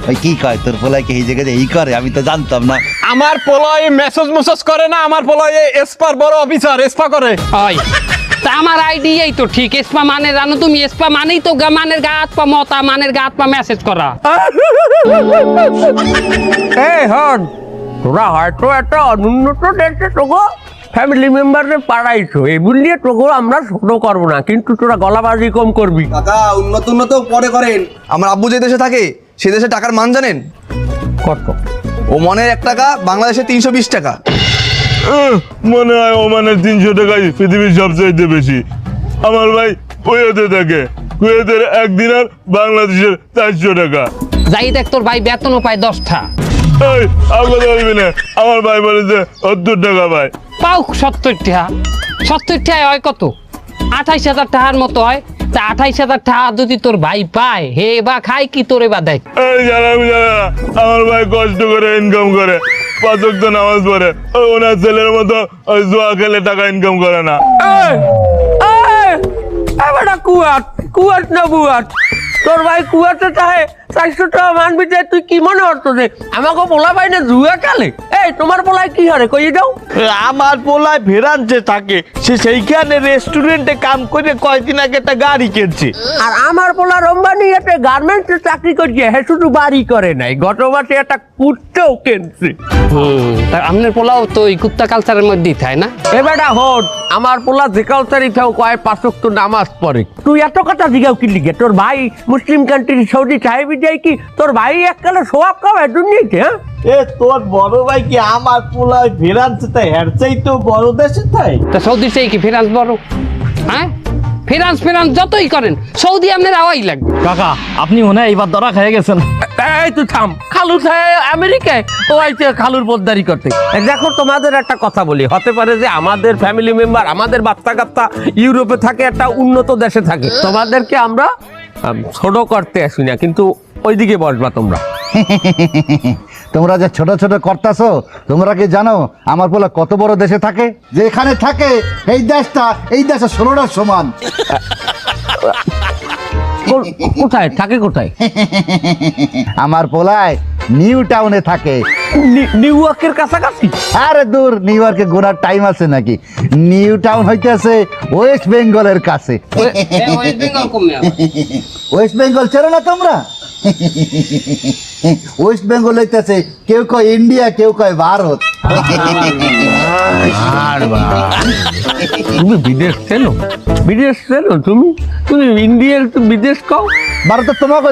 ওই কি কয় তোর পোলায় কি এই জায়গায় এই করে? আমি তো জানতাম না। আমার পোলায় মেসেজ করে না, আমার পোলায় এসপার বড় অফিসার এসপা করে। হয় তা আমার আইডিয়াই তো ঠিক। এসপা মানে জানো তুমি? এসপা মানেই তো মানের গা হাত পা মতা, মানের গা হাত পা মেসেজ করা। এই হন, তোরা হয়তো একটা অনুন্নত দেশে তোকে ফ্যামিলি মেম্বারদের পাড়াইছো, এগুলি নিয়ে তোকে আমরা ছোট করবো না, কিন্তু তোরা গলাবাজি কম করবি। কাকা উন্নত পরে করেন। আমার আব্বু যে দেশে থাকে সে দেশে টাকার মান জানেন কত? ও মনের 1 টাকা বাংলাদেশে 320 টাকা। মনে হয় ওমানের 300 টাকাই পৃথিবীর সবচাইতে বেশি। আমার ভাই কুয়েতে থাকে, কুয়েতের 1 দিনার বাংলাদেশের 400 টাকা। যাই দেখ তোর ভাই বেতনও পায় 10টা। এই আগে বলবি না, আমার ভাই বলেছে 70 টাকা ভাই। পাও 70 টাকা। 70 টাকায় হয় কত? 28,000 টাকার মতো হয়। তা 28,000 টাকা যদি তোর ভাই পায়, হে বা খায় কি তোরে বা দেখ। এই জানা আমার ভাই কষ্ট করে ইনকাম করে, 5 ওয়াক্ত নামাজ পড়ে, ওনার ছেলের মতো ওই জুয়া খেলে টাকা ইনকাম করে না। বেটা কুয়াট না বুয়াট, তোর ভাই কুয়াতে চাহে 400 টাকা মানবি যে, তুই কি মনে হতো যে আমাকে পোলা ভাই না জুয়া খেলে? এই তোমার পোলায় কি হারে কই দাও? আমার পোলায় ফেরানছে থাকে, সে সেইখানে রেস্টুরেন্টে কাম করে কয়েকদিন আগে একটা গাড়ি কিনছে। আর আমার পোলা রম্বানি একটা গার্মেন্টসে চাকরি করছে, হে শুধু বাড়ি করে নাই, গত মাসে একটা কুত্তাও কিনছে। তা আপনার পোলাও তো ওই কুত্তা কালচারের মধ্যেই থাকে না? এ বেটা হোট, আমার পোলা যে কালচারি থাও কয় 5 ওয়াক্ত নামাজ পড়ে। তুই এত কথা জিগাও কি লিগে? তোর ভাই মুসলিম কান্ট্রি সৌদি সাহেবি যায় কি? তোর ভাই এককালে সোয়াব খাওয়ায় দুনিয়াতে? হ্যাঁ এ তোর বড় ভাই কি আমার পোলায় ফেরানছে তাই হের চাইতো বড় দেশে তাই? তা সৌদি সেই কি ফিনান্স বড়? হ্যাঁ ফিনান্স যতই করেন সৌদি আপনার আওয়াই লাগবে। কাকা আপনি মনে হয় এইবার ধরা খেয়ে গেছেন। এই তুই থাম, খালু থাকে আমেরিকায়, ও আইছে খালুর পোদ্দারি করতে। দেখো তোমাদের একটা কথা বলি, হতে পারে যে আমাদের ফ্যামিলি মেম্বার, আমাদের বাচ্চা কাচ্চা ইউরোপে থাকে, একটা উন্নত দেশে থাকে, তোমাদেরকে আমরা ছোট করতে আসি না, কিন্তু ওইদিকে বসবা তোমরা। তোমরা যে ছোট ছোট করতাছো, তোমরা কি জানো আমার পোলা কত বড় দেশে থাকে? যেখানে থাকে এই দেশে 16টার সমান। কোথায় থাকে? কোথায়? আমার পোলায় নিউ টাউনে থাকে। নিউ ইয়র্কের কাছাকাছি? আরে দূর, নিউ ইয়র্কে ঘোরার টাইম আছে নাকি? নিউ টাউন হইতেছে ওয়েস্ট বেঙ্গলের কাছে। ওয়েস্ট বেঙ্গল চেনো না তোমরা? ওয়েস্ট বেঙ্গল হইতেছে কেউ কয় ইন্ডিয়া, কেউ কয় ভারত। তুমি বিদেশ চেনো? বিদেশ চেনো তুমি? তুমি ইন্ডিয়ার বিদেশ কও? ভারত তোমাকে